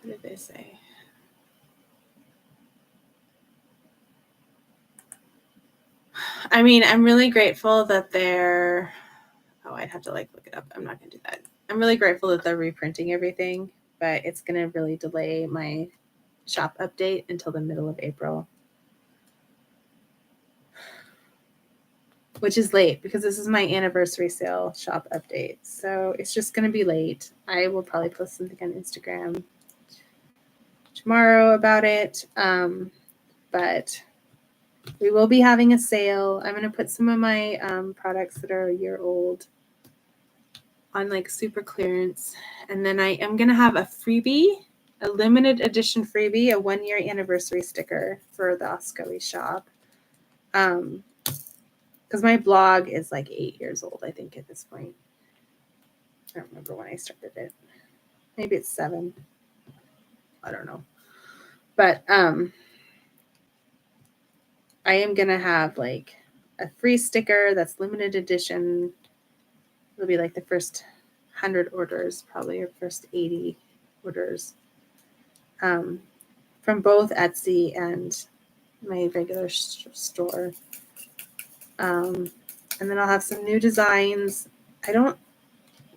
What did they say? I mean, I'm really grateful that they're, I'd have to like look it up. I'm not going to do that. I'm really grateful that they're reprinting everything, but it's going to really delay my shop update until the middle of April. Which is late because this is my anniversary sale shop update. So it's just going to be late. I will probably post something on Instagram tomorrow about it. But we will be having a sale. I'm going to put some of my products that are a year old on like super clearance. And then I am going to have a freebie, a limited edition freebie, a 1-year anniversary sticker for the Oscoe shop. Because my blog is like 8 years old, I think, at this point. I don't remember when I started it. Maybe it's 7. I don't know. But I am going to have like a free sticker that's limited edition. It'll be like the first 100 orders, probably, or first 80 orders from both Etsy and my regular store. And then I'll have some new designs. I don't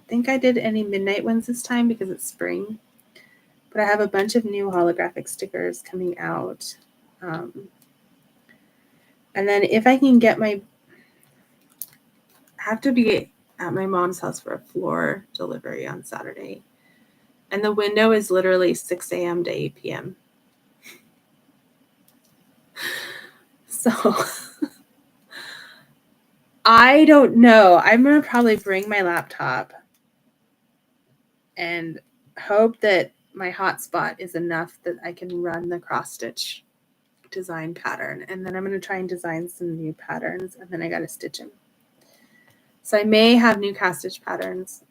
think I did any midnight ones this time because it's spring. But I have a bunch of new holographic stickers coming out. And then if I can get I have to be at my mom's house for a floor delivery on Saturday. And the window is literally 6 a.m. to 8 p.m. So I don't know. I'm going to probably bring my laptop and hope that my hotspot is enough that I can run the cross stitch design pattern. And then I'm going to try and design some new patterns, and then I got to stitch them. So I may have new cross stitch patterns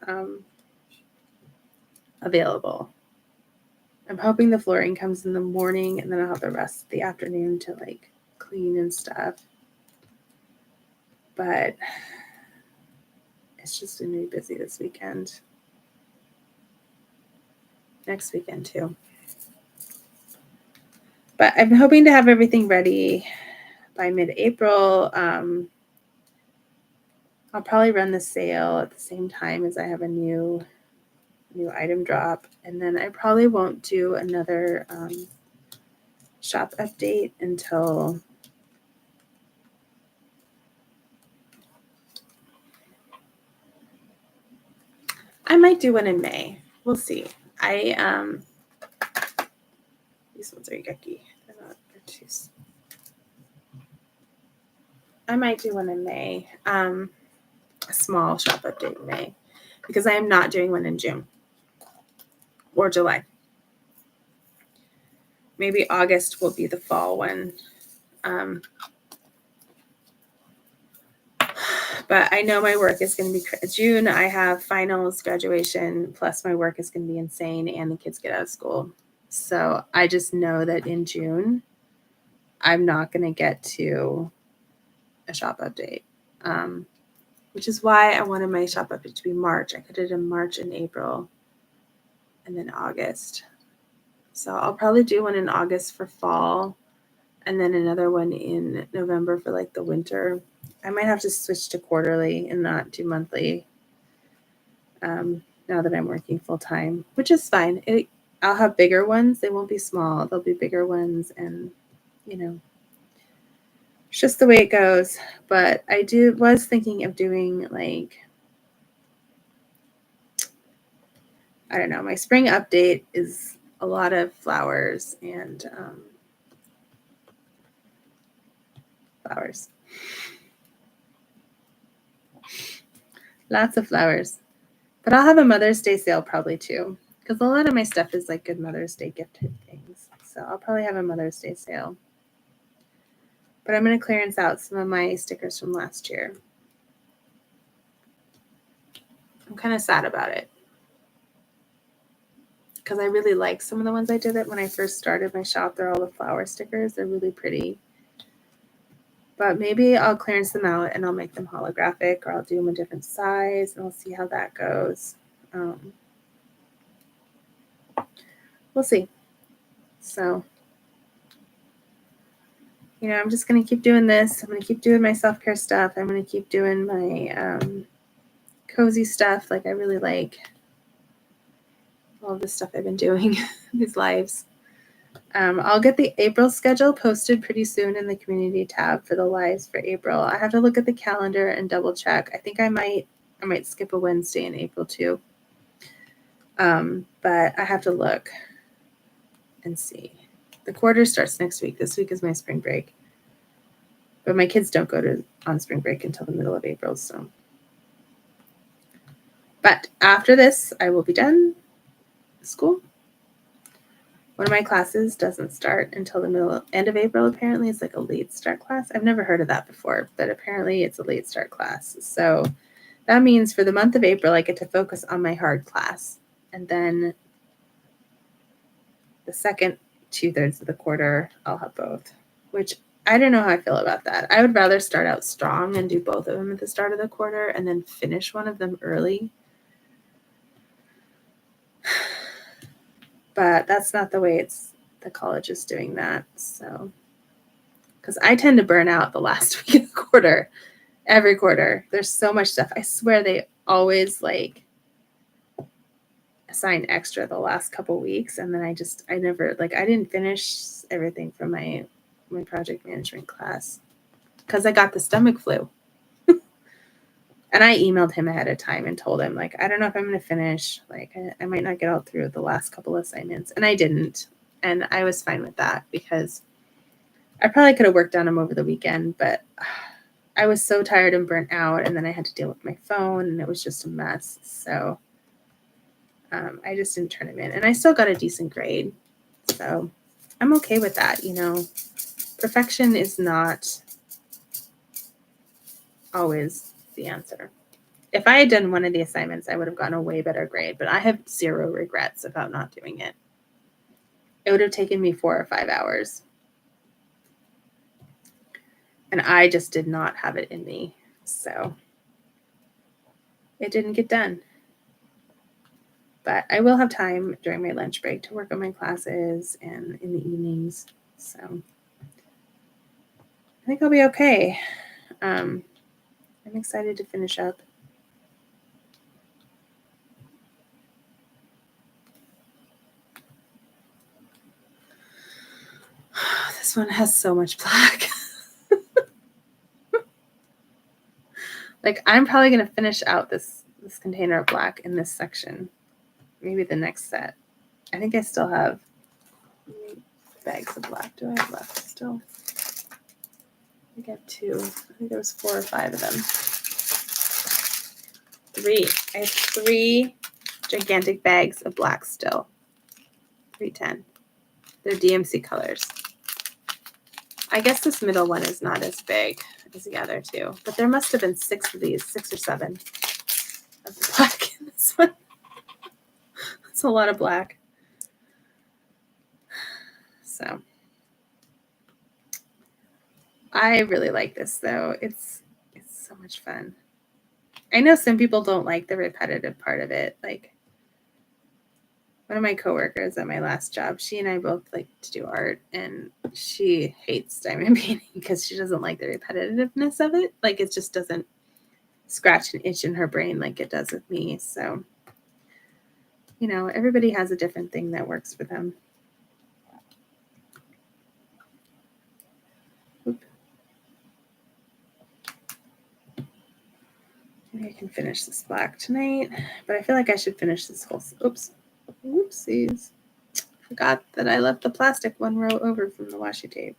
available. I'm hoping the flooring comes in the morning, and then I'll have the rest of the afternoon to like clean and stuff. But it's just going to be busy this weekend. Next weekend too. But I'm hoping to have everything ready by mid-April. I'll probably run the sale at the same time as I have a new item drop. And then I probably won't do another shop update until I might do one in May. We'll see. These ones are yucky. They're too. I might do one in May. A small shop update in May, because I am not doing one in June or July. Maybe August will be the fall one. But I know my work is going to be June. I have finals, graduation, plus my work is going to be insane, and the kids get out of school. So I just know that in June, I'm not going to get to a shop update, which is why I wanted my shop update to be March. I could have done March and April and then August. So I'll probably do one in August for fall and then another one in November for like the winter. I might have to switch to quarterly and not do monthly now that I'm working full time, which is fine. I'll have bigger ones. They won't be small. They'll be bigger ones. And, it's just the way it goes. But I was thinking of doing like, I don't know, my spring update is a lot of flowers and flowers. Lots of flowers. But I'll have a Mother's Day sale probably too, because a lot of my stuff is like good Mother's Day gifted things. So I'll probably have a Mother's Day sale. But I'm going to clearance out some of my stickers from last year. I'm kind of sad about it, because I really like some of the ones I did it when I first started my shop. They're all the flower stickers. They're really pretty. But maybe I'll clearance them out and I'll make them holographic, or I'll do them a different size, and I'll see how that goes. We'll see. So, I'm just going to keep doing this. I'm going to keep doing my self-care stuff. I'm going to keep doing my cozy stuff. Like, I really like all the stuff I've been doing, these lives. I'll get the April schedule posted pretty soon in the community tab for the lives for April. I have to look at the calendar and double check. I think I might skip a Wednesday in April too. But I have to look and see. The quarter starts next week. This week is my spring break. But my kids don't go on spring break until the middle of April, so. But after this, I will be done school. One of my classes doesn't start until the end of April, apparently. It's like a late start class. I've never heard of that before, but apparently it's a late start class. So that means for the month of April, I get to focus on my hard class. And then the second 2/3 of the quarter, I'll have both, which I don't know how I feel about that. I would rather start out strong and do both of them at the start of the quarter and then finish one of them early. But that's not the way the college is doing that. So, because I tend to burn out the last week of the quarter, every quarter. There's so much stuff. I swear they always assign extra the last couple weeks. And then I didn't finish everything from my project management class because I got the stomach flu. And I emailed him ahead of time and told him, I don't know if I'm going to finish. I might not get all through the last couple assignments. And I didn't. And I was fine with that because I probably could have worked on them over the weekend, but I was so tired and burnt out. And then I had to deal with my phone and it was just a mess. So I just didn't turn them in. And I still got a decent grade. So I'm okay with that. Perfection is not always the answer. If I had done one of the assignments, I would have gotten a way better grade, but I have zero regrets about not doing it. It would have taken me 4 or 5 hours. And I just did not have it in me. So it didn't get done. But I will have time during my lunch break to work on my classes and in the evenings. So I think I'll be okay. I'm excited to finish up. This one has so much black. I'm probably going to finish out this container of black in this section. Maybe the next set. I think I still have bags of black. Do I have left still? I think I have 2. I think there was 4 or 5 of them. 3. I have 3 gigantic bags of black still. 310. They're DMC colors. I guess this middle one is not as big as the other 2, but there must have been 6 of these, 6 or 7 of the black in this one. That's a lot of black. So I really like this though. It's so much fun. I know some people don't like the repetitive part of it. Like one of my coworkers at my last job, she and I both like to do art, and she hates diamond painting because she doesn't like the repetitiveness of it. Like it just doesn't scratch an itch in her brain like it does with me. So, you know, everybody has a different thing that works for them. Oop. Maybe I can finish this black tonight, but I feel like I should finish this whole, oopsies. Forgot that I left the plastic one row over from the washi tape.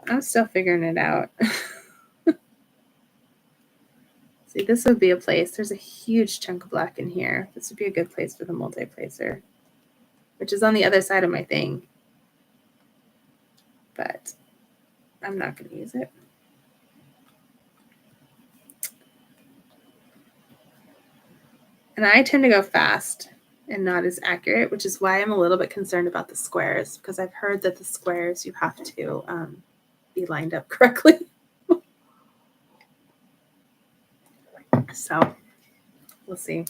I'm still figuring it out. See, this would be a place. There's a huge chunk of black in here. This would be a good place for the multi-placer, which is on the other side of my thing. But I'm not going to use it. And I tend to go fast and not as accurate, which is why I'm a little bit concerned about the squares, because I've heard that the squares you have to be lined up correctly. So we'll see.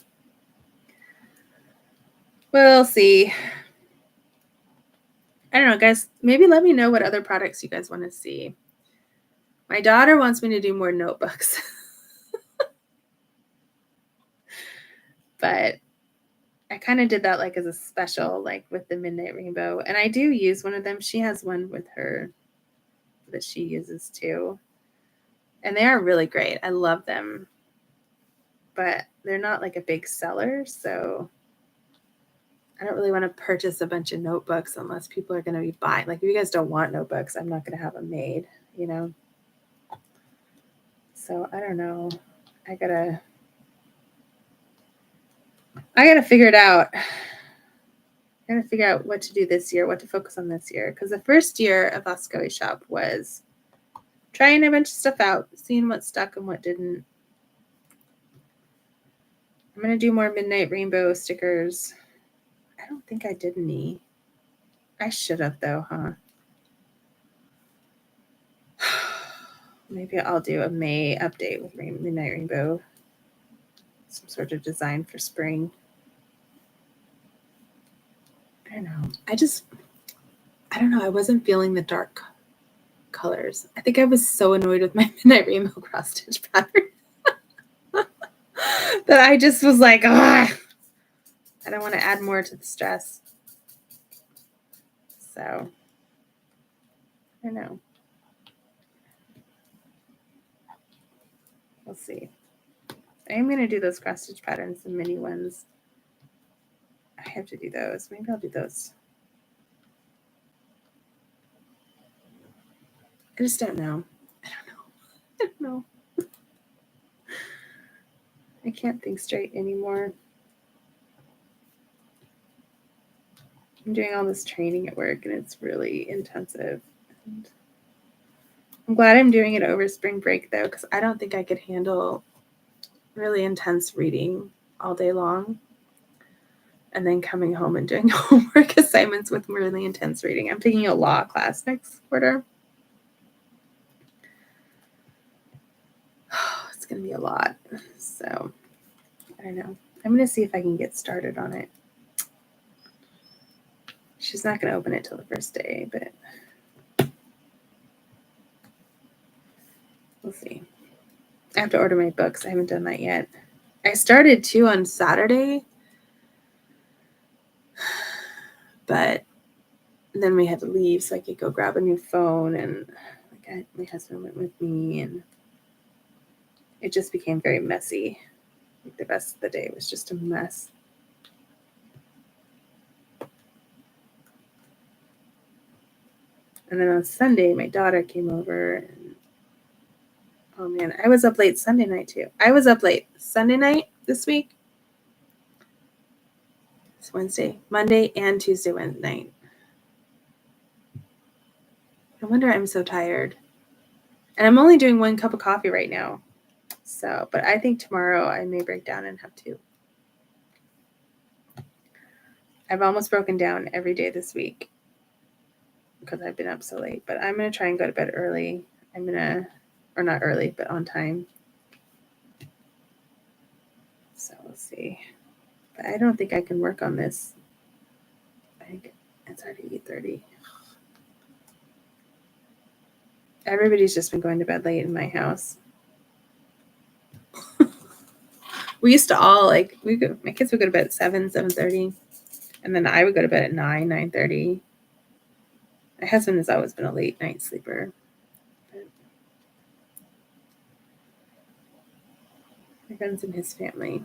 We'll see. I don't know, guys. Maybe let me know what other products you guys want to see. My daughter wants me to do more notebooks. But I kind of did that like as a special, like with the Midnight Rainbow. And I do use one of them. She has one with her that she uses too. And they are really great. I love them. But they're not like a big seller. So I don't really want to purchase a bunch of notebooks unless people are going to be buying. Like if you guys don't want notebooks, I'm not going to have them made, you know? So I don't know. I gotta figure it out. I gotta figure out what to do this year, what to focus on this year. Because the first year of Oscoe Shop was trying a bunch of stuff out, seeing what stuck and what didn't. I'm gonna do more Midnight Rainbow stickers. I don't think I did any. I should have though, huh? Maybe I'll do a May update with Midnight Rainbow. Some sort of design for spring. I don't know. I don't know. I wasn't feeling the dark colors. I think I was so annoyed with my Midnight Rainbow cross stitch pattern that I just was like, I don't want to add more to the stress. So, I don't know. We'll see. I am going to do those cross stitch patterns, the mini ones. I have to do those. Maybe I'll do those. I just don't know. I don't know. I can't think straight anymore. I'm doing all this training at work and it's really intensive. And I'm glad I'm doing it over spring break though, because I don't think I could handle really intense reading all day long and then coming home and doing homework assignments with really intense reading. I'm taking a law class next quarter. It's going to be a lot. So I don't know. I'm going to see if I can get started on it. She's not going to open it till the first day, but we'll see. I have to order my books. I haven't done that yet. I started too on Saturday, but then we had to leave so I could go grab a new phone, and my husband went with me, and it just became very messy. Like the rest of the day was just a mess. And then on Sunday, my daughter came over, and oh man, I was up late Sunday night too. I was up late Sunday night this week. It's Wednesday, Monday, and Tuesday, Wednesday night. No wonder I'm so tired. And I'm only doing 1 cup of coffee right now. So, but I think tomorrow I may break down and have 2. I've almost broken down every day this week because I've been up so late, but I'm going to try and go to bed early. Or not early, but on time. So we'll see. But I don't think I can work on this. I think it's already 8:30. Everybody's just been going to bed late in my house. We used to all my kids would go to bed at 7:30, and then I would go to bed at 9:30. My husband has always been a late night sleeper. But it runs in his family.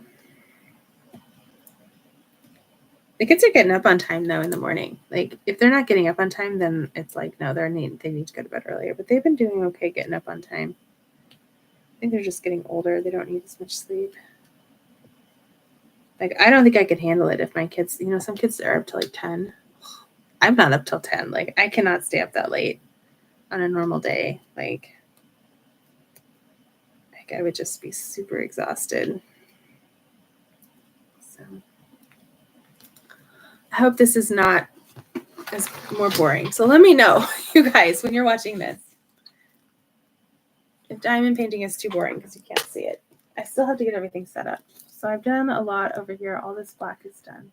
The kids are getting up on time though in the morning. Like if they're not getting up on time, then it's like no, they need to go to bed earlier. But they've been doing okay getting up on time. I think they're just getting older. They don't need as much sleep. Like I don't think I could handle it if my kids, some kids are up till like 10. I'm not up till 10. Like I cannot stay up that late on a normal day. Like I would just be super exhausted. So I hope this is not as more boring. So let me know, you guys, when you're watching this, if diamond painting is too boring because you can't see it. I still have to get everything set up. So I've done a lot over here. All this black is done.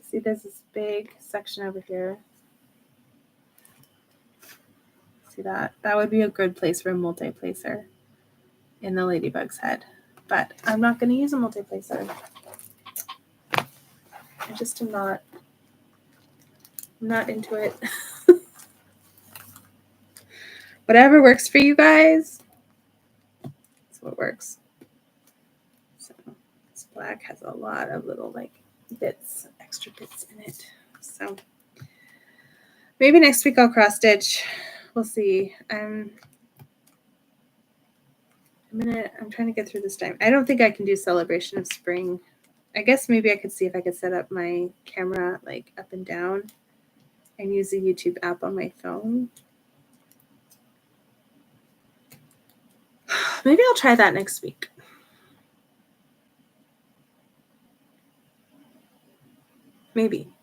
See, there's this big section over here. See that? That would be a good place for a multi-placer in the ladybug's head. But I'm not going to use a multi-placer. I just am not. I'm not into it. Whatever works for you guys, that's what works. So this black has a lot of little bits, extra bits in it. So maybe next week I'll cross stitch. We'll see. I'm trying to get through this time. I don't think I can do Celebration of Spring. I guess maybe I could see if I could set up my camera up and down and use the YouTube app on my phone. Maybe I'll try that next week. Maybe.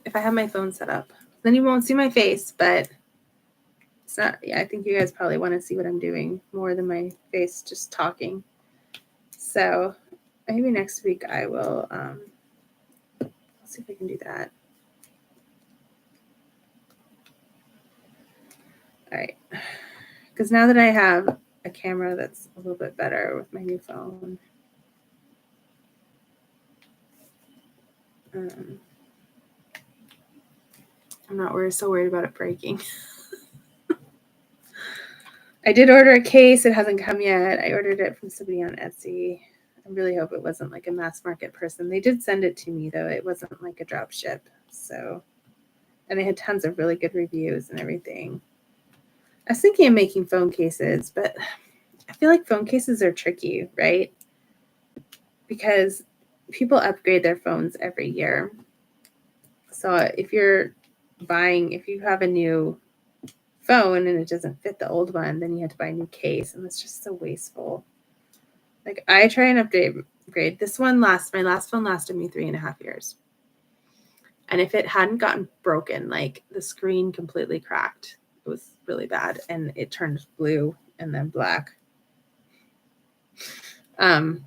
If I have my phone set up. Then you won't see my face, but it's not. Yeah, I think you guys probably want to see what I'm doing more than my face just talking. So maybe next week I will see if I can do that. All right. Because now that I have a camera that's a little bit better with my new phone, I'm not so worried about it breaking. I did order a case. It hasn't come yet. I ordered it from somebody on Etsy. I really hope it wasn't a mass market person. They did send it to me, though. It wasn't a drop ship. So, and they had tons of really good reviews and everything. I was thinking of making phone cases, but I feel like phone cases are tricky, right? Because people upgrade their phones every year. So if you have a new phone and it doesn't fit the old one, then you have to buy a new case, and it's just so wasteful. I try and upgrade. This one my last phone lasted me 3.5 years. And if it hadn't gotten broken, the screen completely cracked. It was really bad, and it turned blue and then black. It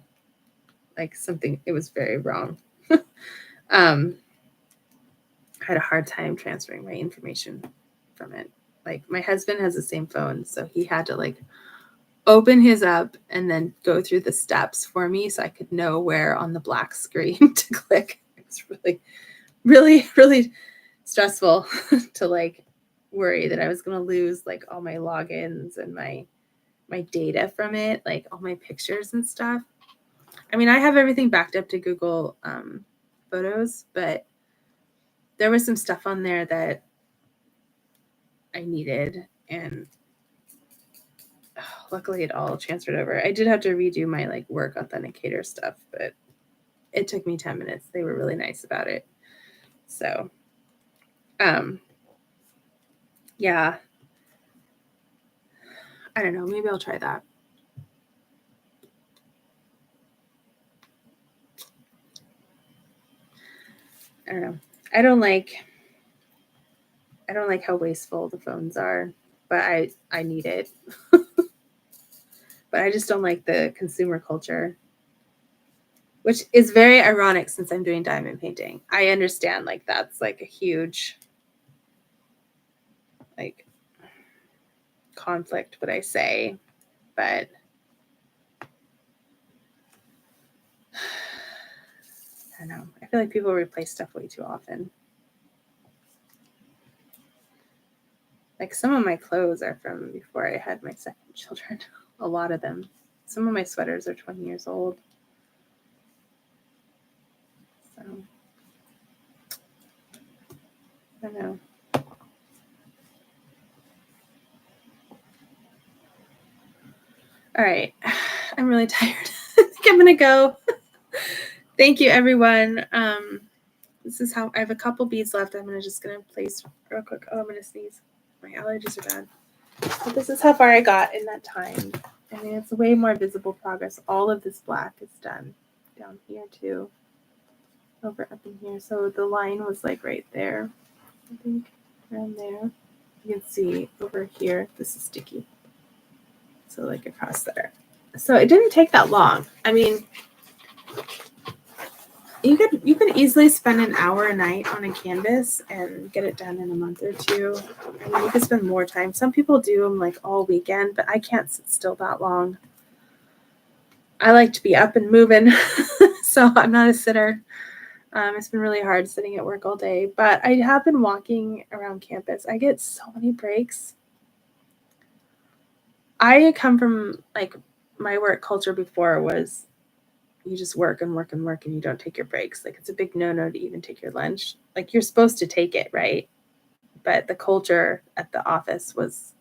was very wrong. I had a hard time transferring my information from it. My husband has the same phone, so he had to open his up and then go through the steps for me so I could know where on the black screen to click. It was really, really, really stressful to worry that I was going to lose all my logins and my data from it, all my pictures and stuff. I mean, I have everything backed up to Google Photos, but there was some stuff on there that I needed, and luckily it all transferred over. I did have to redo my work authenticator stuff, but it took me 10 minutes. They were really nice about it. So, yeah, I don't know. Maybe I'll try that. I don't know. I don't like how wasteful the phones are, but I need it. But I just don't like the consumer culture, which is very ironic since I'm doing diamond painting. I understand like that's like a huge like conflict, would I say, but I don't know. I feel like people replace stuff way too often. Like some of my clothes are from before I had my second children. A lot of them. Some of my sweaters are 20 years old. So I don't know. All right. I'm really tired. I think I'm gonna go. Thank you, everyone. This is how I have a couple beads left. I'm just gonna place real quick. Oh, I'm gonna sneeze. My allergies are bad. But this is how far I got in that time. I mean, it's way more visible progress. All of this black is done down here too. Over up in here. So the line was like right there. I think around there. You can see over here. This is sticky. So like across there. So it didn't take that long. I mean, you could easily spend an hour a night on a canvas and get it done in a month or two. I mean, you could spend more time. Some people do them like all weekend, but I can't sit still that long. I like to be up and moving, so I'm not a sitter. It's been really hard sitting at work all day, but I have been walking around campus. I get so many breaks. I come from like my work culture before was you just work and work and work and you don't take your breaks. Like it's a big no-no to even take your lunch. Like you're supposed to take it, right? But the culture at the office was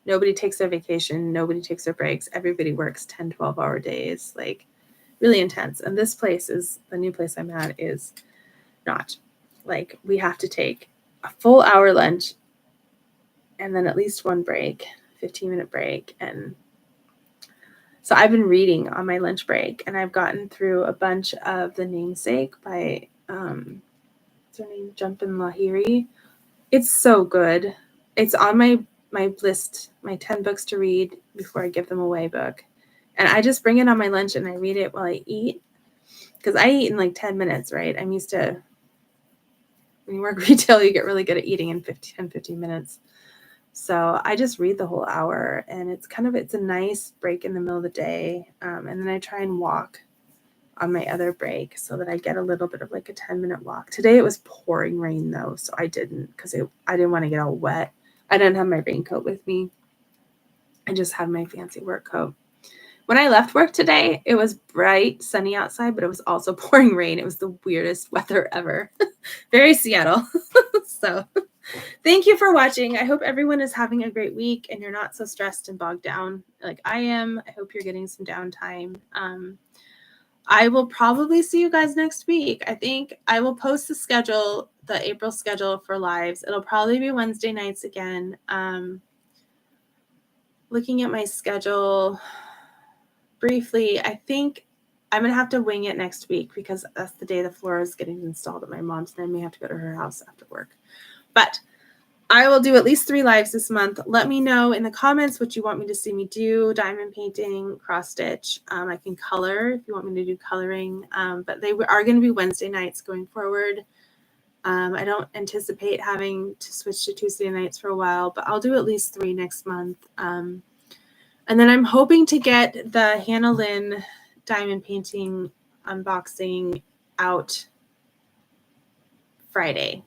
nobody takes their vacation, nobody takes their breaks. Everybody works 10, 12-hour days, like really intense. And this place is the new place I'm at is not. Like we have to take a full hour lunch and then at least one break, 15-minute break. And so I've been reading on my lunch break and I've gotten through a bunch of The Namesake by what's her name? Jhumpa Lahiri. It's so good. It's on my list, my 10 books to read before I give them away book. And I just bring it on my lunch and I read it while I eat. Because I eat in like 10 minutes, right? I'm used to, when you work retail, you get really good at eating in 15 minutes. So I just read the whole hour and it's a nice break in the middle of the day. And then I try and walk on my other break so that I get a little bit of like a 10-minute walk. Today it was pouring rain though, so I didn't because I didn't want to get all wet. I didn't have my raincoat with me. I just had my fancy work coat. When I left work today, it was bright, sunny outside, but it was also pouring rain. It was the weirdest weather ever. Very Seattle. So thank you for watching. I hope everyone is having a great week and you're not so stressed and bogged down like I am. I hope you're getting some downtime. I will probably see you guys next week. I think I will post the April schedule for lives. It'll probably be Wednesday nights again. Looking at my schedule briefly, I think I'm going to have to wing it next week because that's the day the floor is getting installed at my mom's and I may have to go to her house after work. But I will do at least 3 lives this month. Let me know in the comments what you want me to see me do. Diamond painting, cross stitch. I can color if you want me to do coloring. But they are going to be Wednesday nights going forward. I don't anticipate having to switch to Tuesday nights for a while, but I'll do at least 3 next month. And then I'm hoping to get the Hannah Lynn diamond painting unboxing out Friday.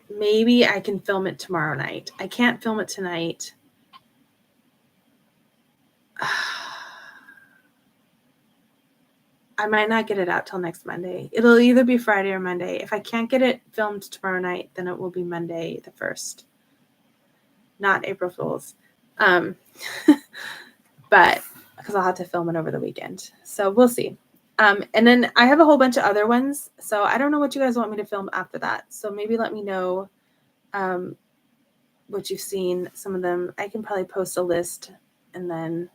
Maybe I can film it tomorrow night. I can't film it tonight. I might not get it out till next Monday. It'll either be Friday or Monday. If I can't get it filmed tomorrow night, then it will be Monday the 1st. Not April Fool's. But because I'll have to film it over the weekend. So we'll see. And then I have a whole bunch of other ones. So I don't know what you guys want me to film after that. So maybe let me know what you've seen. Some of them, I can probably post a list and then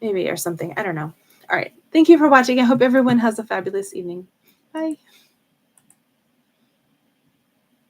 maybe or something. I don't know. All right. Thank you for watching. I hope everyone has a fabulous evening. Bye.